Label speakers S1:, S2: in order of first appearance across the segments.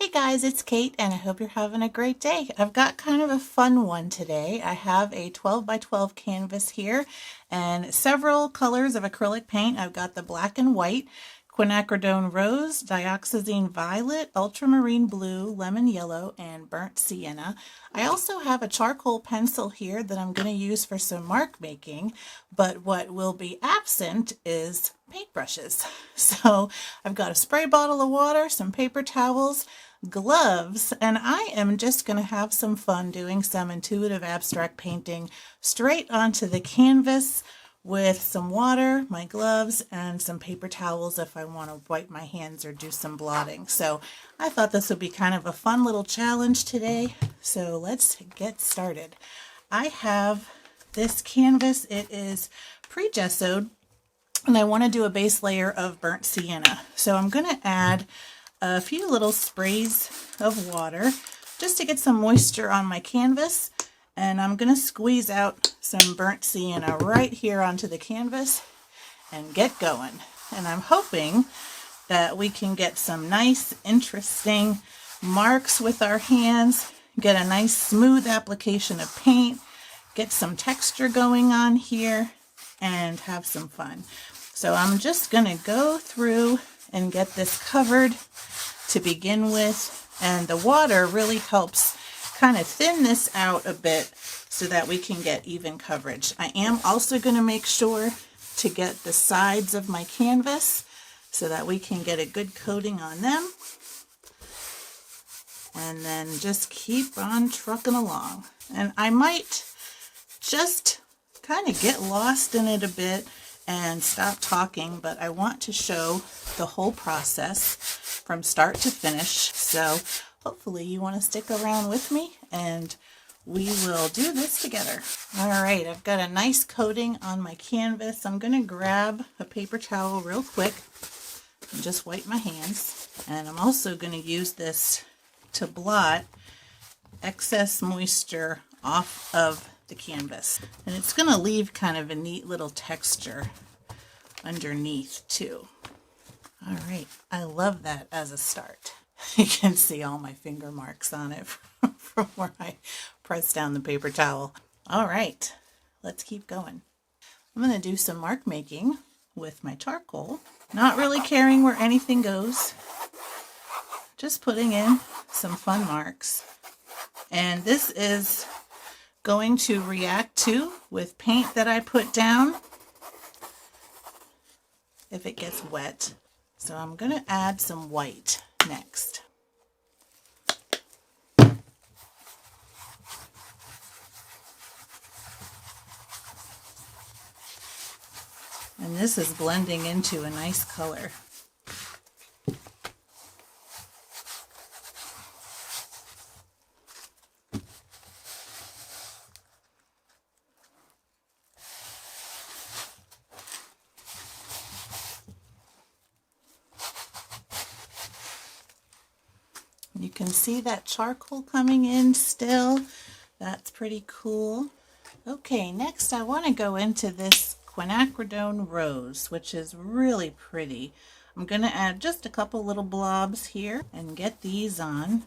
S1: Hey guys, it's Kate and I hope you're having a great day. I've got kind of a fun one today. I have a 12 by 12 canvas here and several colors of acrylic paint. I've got the black and white, quinacridone rose, dioxazine violet, ultramarine blue, lemon yellow, and burnt sienna. I also have a charcoal pencil here that I'm going to use for some mark making, but what will be absent is paintbrushes. So I've got a spray bottle of water, some paper towels, gloves, and I am just going to have some fun doing some intuitive abstract painting straight onto the canvas with some water, my gloves, and some paper towels if I want to wipe my hands or do some blotting. So I thought this would be kind of a fun little challenge today. So let's get started. I have this canvas. It is pre-gessoed and I want to do a base layer of burnt sienna. So I'm going to add a few little sprays of water just to get some moisture on my canvas, and I'm going to squeeze out some burnt sienna right here onto the canvas and get going. And I'm hoping that we can get some nice, interesting marks with our hands, get a nice smooth application of paint, get some texture going on here, and have some fun. So I'm just going to go through and get this covered to begin with, and the water really helps kind of thin this out a bit so that we can get even coverage. I am also going to make sure to get the sides of my canvas so that we can get a good coating on them, and then just keep on trucking along. And I might just kind of get lost in it a bit and stop talking, but I want to show the whole process from start to finish. So hopefully you want to stick around with me and we will do this together. All right, I've got a nice coating on my canvas. I'm going to grab a paper towel real quick and just wipe my hands. And I'm also going to use this to blot excess moisture off of the canvas, and it's going to leave kind of a neat little texture underneath too. All right, I love that as a start. You can see all my finger marks on it from where I pressed down the paper towel. All right, let's keep going. I'm going to do some mark making with my charcoal, not really caring where anything goes, just putting in some fun marks. And this is going to react to with paint that I put down if it gets wet. So I'm going to add some white next. And this is blending into a nice color. You can see that charcoal coming in still. That's pretty cool. Okay, next I want to go into this quinacridone rose, which is really pretty. I'm going to add just a couple little blobs here and get these on.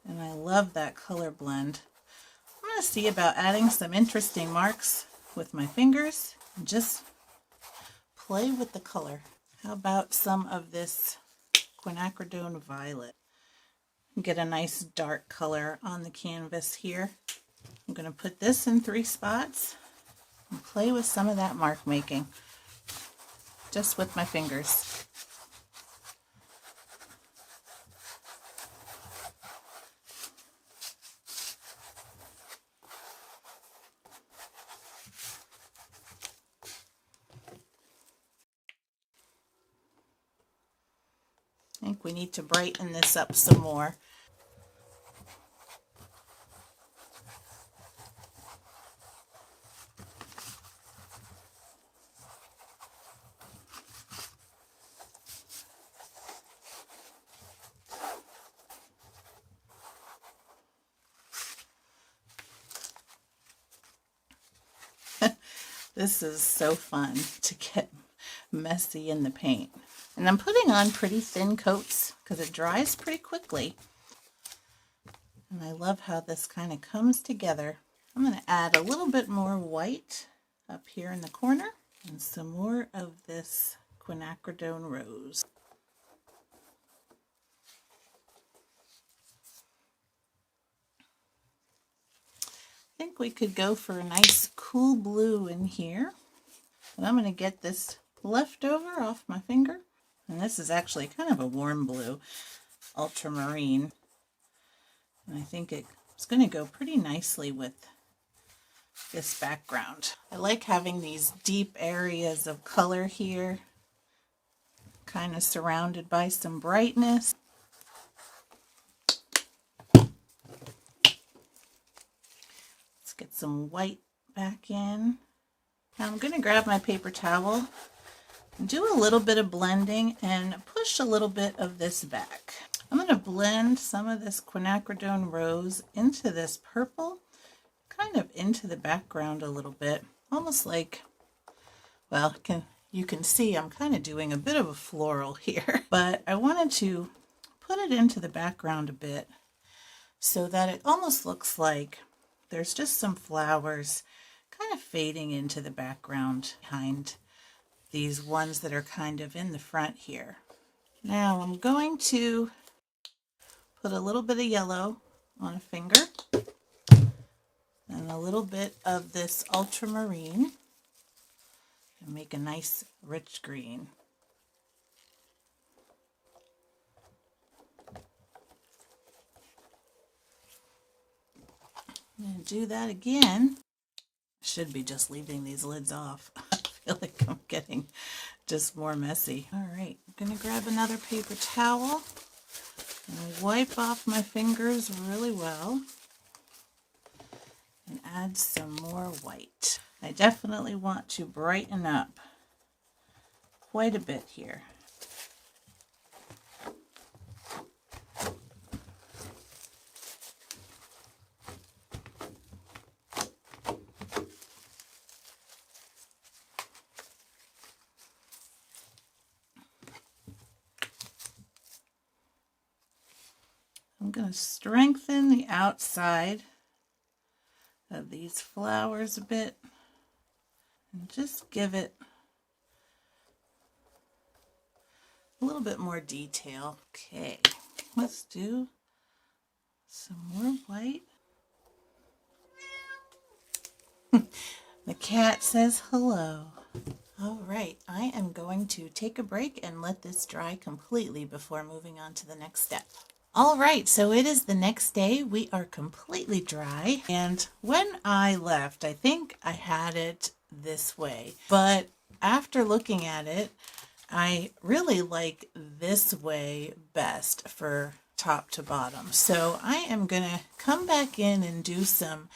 S1: And I love that color blend. I'm going to see about adding some interesting marks with my fingers and just play with the color. How about some of this quinacridone violet? Get a nice dark color on the canvas here. I'm going to put this in 3 spots and play with some of that mark making just with my fingers. I think we need to brighten this up some more. This is so fun to get messy in the paint. And I'm putting on pretty thin coats because it dries pretty quickly. And I love how this kind of comes together. I'm going to add a little bit more white up here in the corner and some more of this quinacridone rose. I think we could go for a nice cool blue in here. And I'm going to get this leftover off my finger. And this is actually kind of a warm blue, ultramarine. And I think it's going to go pretty nicely with this background. I like having these deep areas of color here, kind of surrounded by some brightness. Let's get some white back in. Now I'm going to grab my paper towel and do a little bit of blending and push a little bit of this back. I'm going to blend some of this quinacridone rose into this purple, kind of into the background a little bit, almost like, well, you can see I'm kind of doing a bit of a floral here, but I wanted to put it into the background a bit so that it almost looks like there's just some flowers kind of fading into the background behind these ones that are kind of in the front here. Now I'm going to put a little bit of yellow on a finger and a little bit of this ultramarine and make a nice rich green. And do that again. Should be just leaving these lids off. I feel like I'm getting just more messy. All right, I'm going to grab another paper towel and wipe off my fingers really well and add some more white. I definitely want to brighten up quite a bit here. I'm going to strengthen the outside of these flowers a bit and just give it a little bit more detail. Okay, let's do some more white. The cat says hello. All right, I am going to take a break and let this dry completely before moving on to the next step. All right, so it is the next day. We are completely dry. And when I left, I think I had it this way. But after looking at it, I really like this way best for top to bottom. So I am going to come back in and do some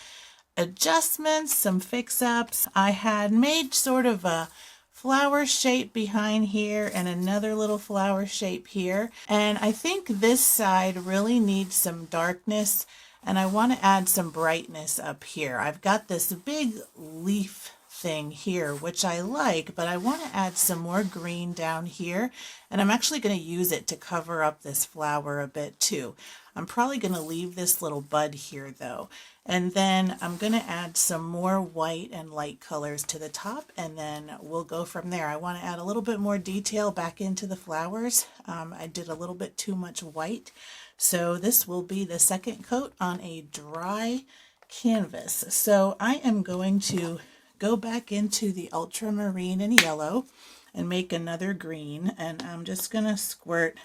S1: adjustments, some fix-ups. I had made sort of a flower shape behind here and another little flower shape here, and I think this side really needs some darkness and I want to add some brightness up here. I've got this big leaf thing here which I like, but I want to add some more green down here, and I'm actually going to use it to cover up this flower a bit too. I'm probably going to leave this little bud here though, and then I'm going to add some more white and light colors to the top, and then we'll go from there. I want to add a little bit more detail back into the flowers. I did a little bit too much white, so this will be the second coat on a dry canvas. So I am going to go back into the ultramarine and yellow and make another green, and I'm just going to squirt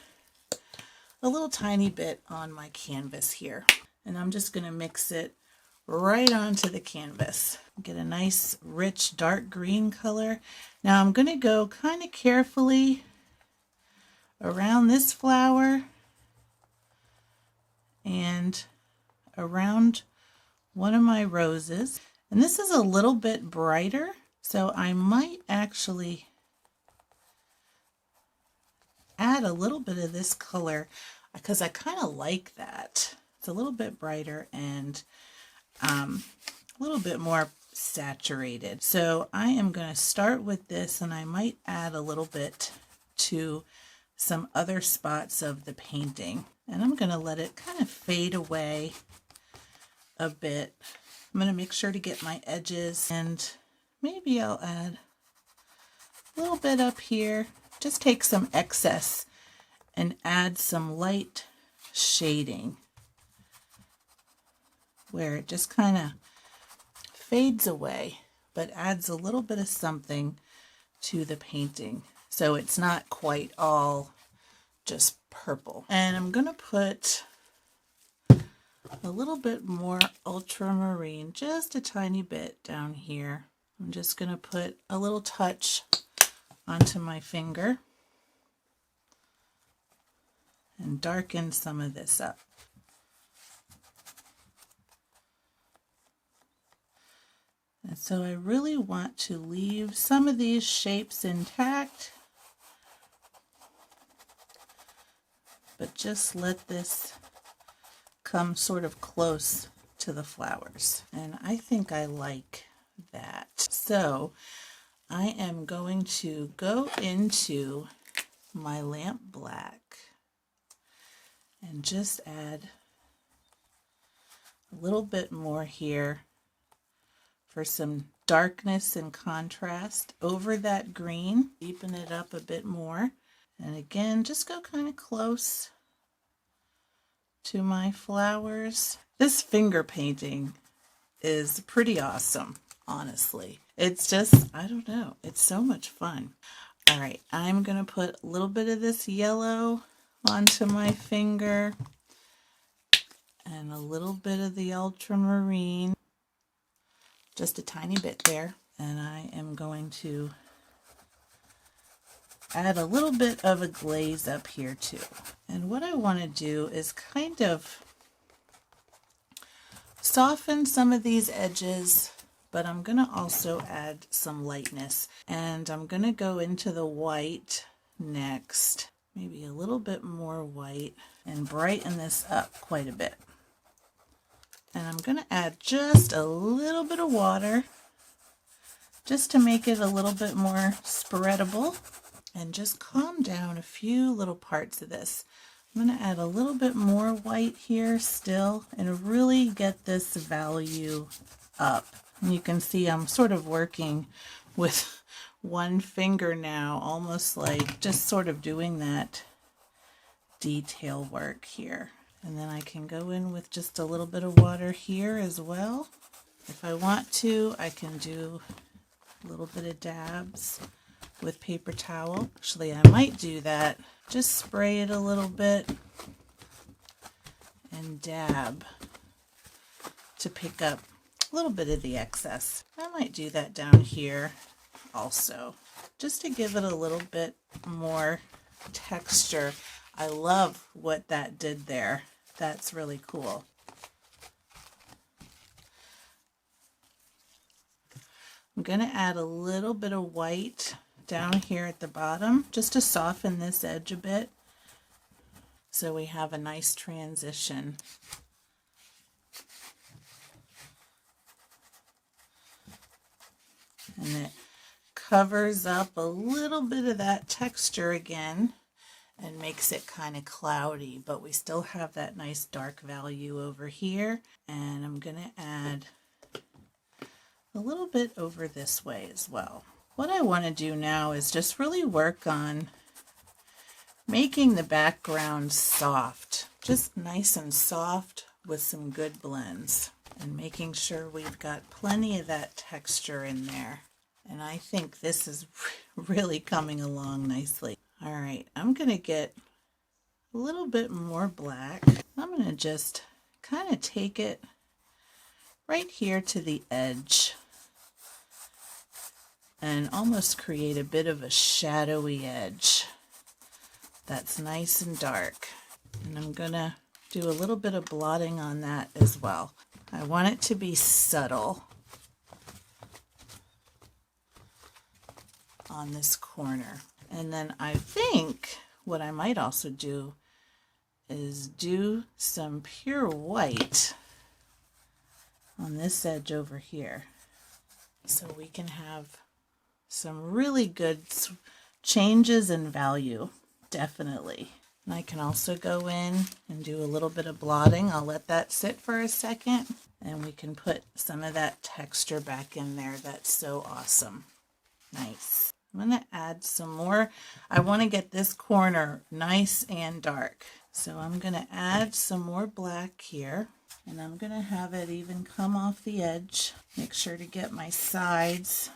S1: a little tiny bit on my canvas here, and I'm just going to mix it right onto the canvas. Get a nice rich dark green color. Now I'm going to go kind of carefully around this flower and around one of my roses, and this is a little bit brighter, so I might actually add a little bit of this color because I kind of like that. It's a little bit brighter and a little bit more saturated. So I am going to start with this, and I might add a little bit to some other spots of the painting. And I'm going to let it kind of fade away a bit. I'm going to make sure to get my edges, and maybe I'll add a little bit up here. Just take some excess and add some light shading where it just kind of fades away, but adds a little bit of something to the painting, so it's not quite all just purple. And I'm going to put a little bit more ultramarine, just a tiny bit down here. I'm just going to put a little touch onto my finger and darken some of this up. And so I really want to leave some of these shapes intact, but just let this come sort of close to the flowers. And I think I like that. So I am going to go into my lamp black and just add a little bit more here for some darkness and contrast over that green. Deepen it up a bit more. And again, just go kind of close to my flowers. This finger painting is pretty awesome, honestly. It's just, I don't know, it's so much fun. All right, I'm going to put a little bit of this yellow onto my finger and a little bit of the ultramarine. Just a tiny bit there. And I am going to add a little bit of a glaze up here too. And what I want to do is kind of soften some of these edges, but I'm going to also add some lightness. And I'm going to go into the white next, maybe a little bit more white, and brighten this up quite a bit. And I'm going to add just a little bit of water just to make it a little bit more spreadable, and just calm down a few little parts of this. I'm going to add a little bit more white here still and really get this value up. And you can see I'm sort of working with one finger now, almost like just sort of doing that detail work here. And then I can go in with just a little bit of water here as well. If I want to, I can do a little bit of dabs with paper towel. Actually, I might do that. Just spray it a little bit and dab to pick up a little bit of the excess. I might do that down here also, just to give it a little bit more texture. I love what that did there. That's really cool. I'm going to add a little bit of white down here at the bottom just to soften this edge a bit, so we have a nice transition. And it covers up a little bit of that texture again and makes it kind of cloudy, but we still have that nice dark value over here. And I'm going to add a little bit over this way as well. What I want to do now is just really work on making the background soft, just nice and soft with some good blends, and making sure we've got plenty of that texture in there. And I think this is really coming along nicely. All right, I'm going to get a little bit more black. I'm going to just kind of take it right here to the edge and almost create a bit of a shadowy edge that's nice and dark. And I'm going to do a little bit of blotting on that as well. I want it to be subtle on this corner. And then I think what I might also do is do some pure white on this edge over here, so we can have some really good changes in value. definitely. And I can also go in and do a little bit of blotting. I'll let that sit for a second, and we can put some of that texture back in there. That's so awesome. Nice. I'm going to add some more. I want to get this corner nice and dark. So I'm going to add some more black here, and I'm going to have it even come off the edge. Make sure to get my sides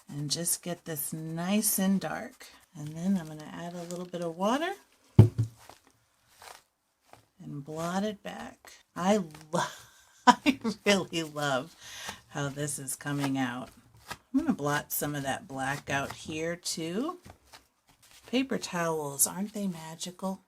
S1: and just get this nice and dark. And then I'm going to add a little bit of water and blot it back. I really love how this is coming out. I'm going to blot some of that black out here too. Paper towels, aren't they magical?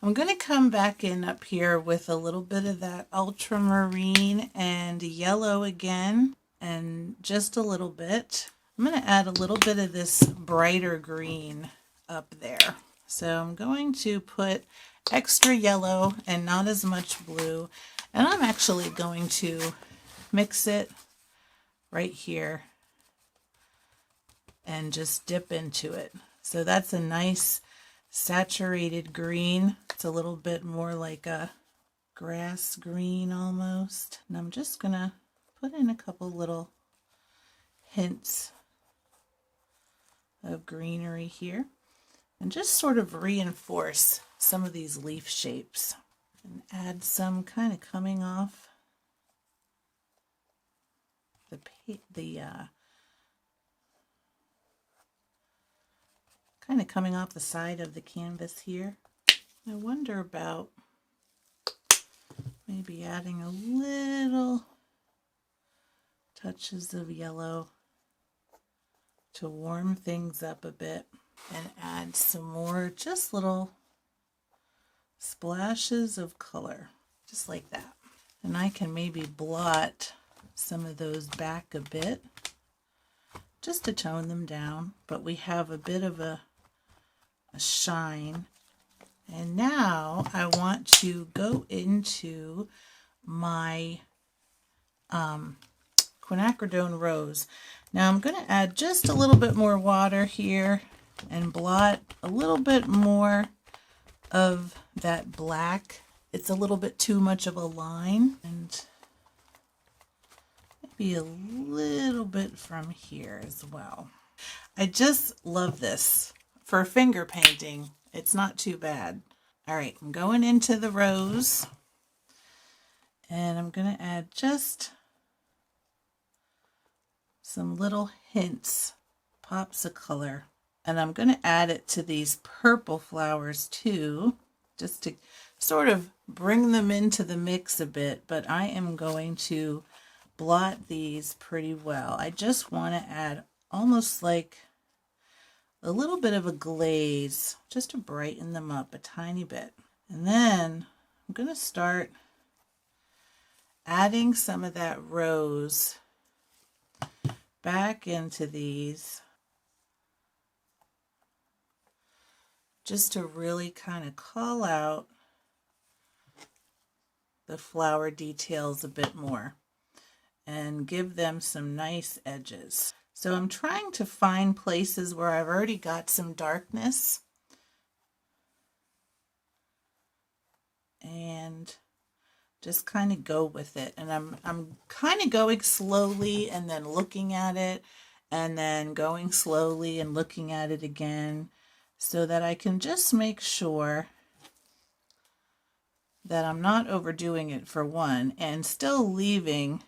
S1: I'm going to come back in up here with a little bit of that ultramarine and yellow again, and just a little bit. I'm going to add a little bit of this brighter green up there. So I'm going to put extra yellow and not as much blue, and I'm actually going to mix it right here and just dip into it. So that's a nice saturated green. It's a little bit more like a grass green almost. And I'm just gonna put in a couple little hints of greenery here and just sort of reinforce some of these leaf shapes, and add some kind of coming off kind of coming off the side of the canvas here. I wonder about maybe adding a little touches of yellow to warm things up a bit, and add some more just little splashes of color, just like that. And I can maybe blot some of those back a bit just to tone them down, but we have a bit of a shine. And now I want to go into my quinacridone rose. Now I'm going to add just a little bit more water here and blot a little bit more of that black. It's a little bit too much of a line, and maybe a little bit from here as well. I just love this. For finger painting, it's not too bad. All right, I'm going into the rose, and I'm going to add just some little hints, pops of color. And I'm going to add it to these purple flowers too, just to sort of bring them into the mix a bit. But I am going to blot these pretty well. I just want to add almost like a little bit of a glaze just to brighten them up a tiny bit. And then I'm going to start adding some of that rose back into these, just to really kind of call out the flower details a bit more and give them some nice edges. So I'm trying to find places where I've already got some darkness and just kind of go with it. And I'm kind of going slowly and then looking at it, and then going slowly and looking at it again, so that I can just make sure that I'm not overdoing it, for one, and still leaving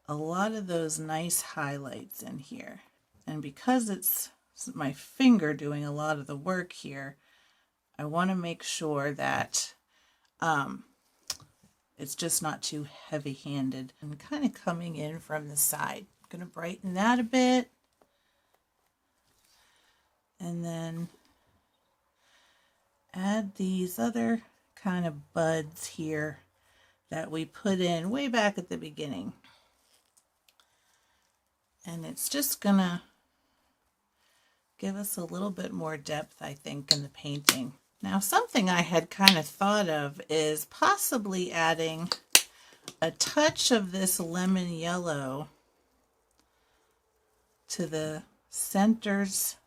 S1: a lot of those nice highlights in here. And because it's my finger doing a lot of the work here, I want to make sure that it's just not too heavy-handed and kind of coming in from the side. I'm going to brighten that a bit, and then add these other kind of buds here that we put in way back at the beginning. And it's just gonna give us a little bit more depth, I think, in the painting. Now, something I had kind of thought of is possibly adding a touch of this lemon yellow to the centers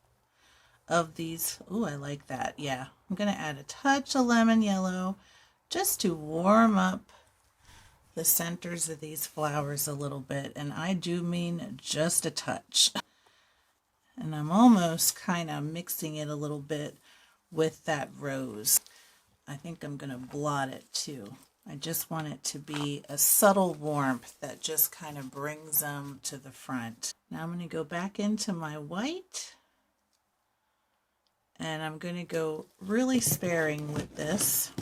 S1: of these. Oh, I like that. Yeah, I'm going to add a touch of lemon yellow just to warm up the centers of these flowers a little bit. And I do mean just a touch. And I'm almost kind of mixing it a little bit with that rose. I think I'm going to blot it too. I just want it to be a subtle warmth that just kind of brings them to the front. Now I'm going to go back into my white, and I'm going to go really sparing with this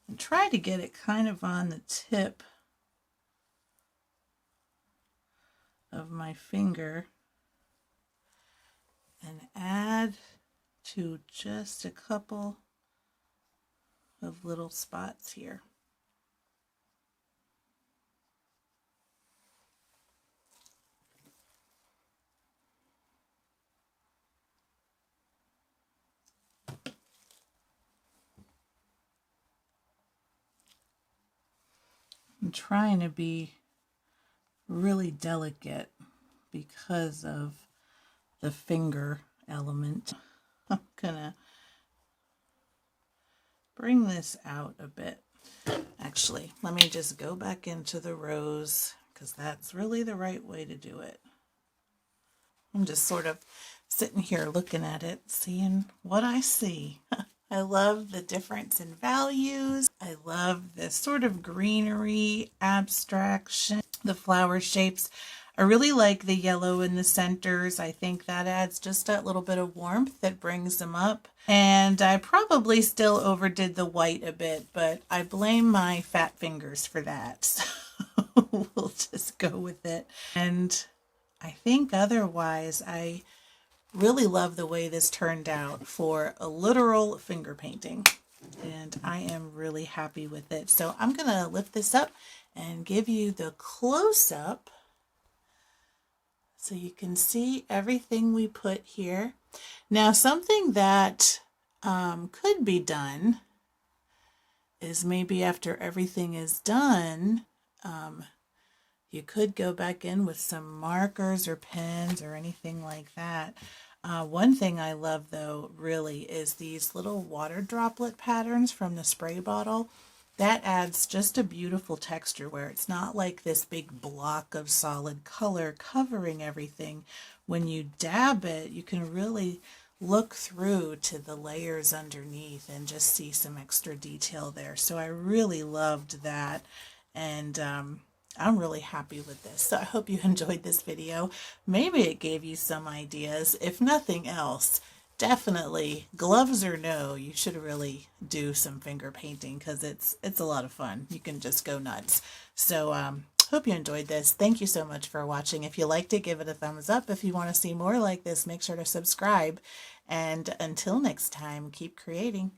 S1: and try to get it kind of on the tip of my finger and add to just a couple of little spots here. I'm trying to be really delicate because of the finger element. I'm gonna bring this out a bit. Actually, let me just go back into the rose because that's really the right way to do it. I'm just sort of sitting here looking at it, seeing what I see. I love the difference in values. I love this sort of greenery abstraction, the flower shapes. I really like the yellow in the centers. I think that adds just that little bit of warmth that brings them up. And I probably still overdid the white a bit, but I blame my fat fingers for that. So we'll just go with it. And I think otherwise, I really love the way this turned out for a literal finger painting. And I am really happy with it. So I'm going to lift this up and give you the close-up so you can see everything we put here. Now, something that could be done is maybe after everything is done, you could go back in with some markers or pens or anything like that. One thing I love, though, really is these little water droplet patterns from the spray bottle. That adds just a beautiful texture where it's not like this big block of solid color covering everything. When you dab it, you can really look through to the layers underneath and just see some extra detail there. So I really loved that, and I'm really happy with this. So I hope you enjoyed this video. Maybe it gave you some ideas. If nothing else, definitely, gloves or no, you should really do some finger painting because it's a lot of fun. You can just go nuts. So hope you enjoyed this. Thank you so much for watching. If you liked it, give it a thumbs up. If you want to see more like this, make sure to subscribe. And until next time, keep creating.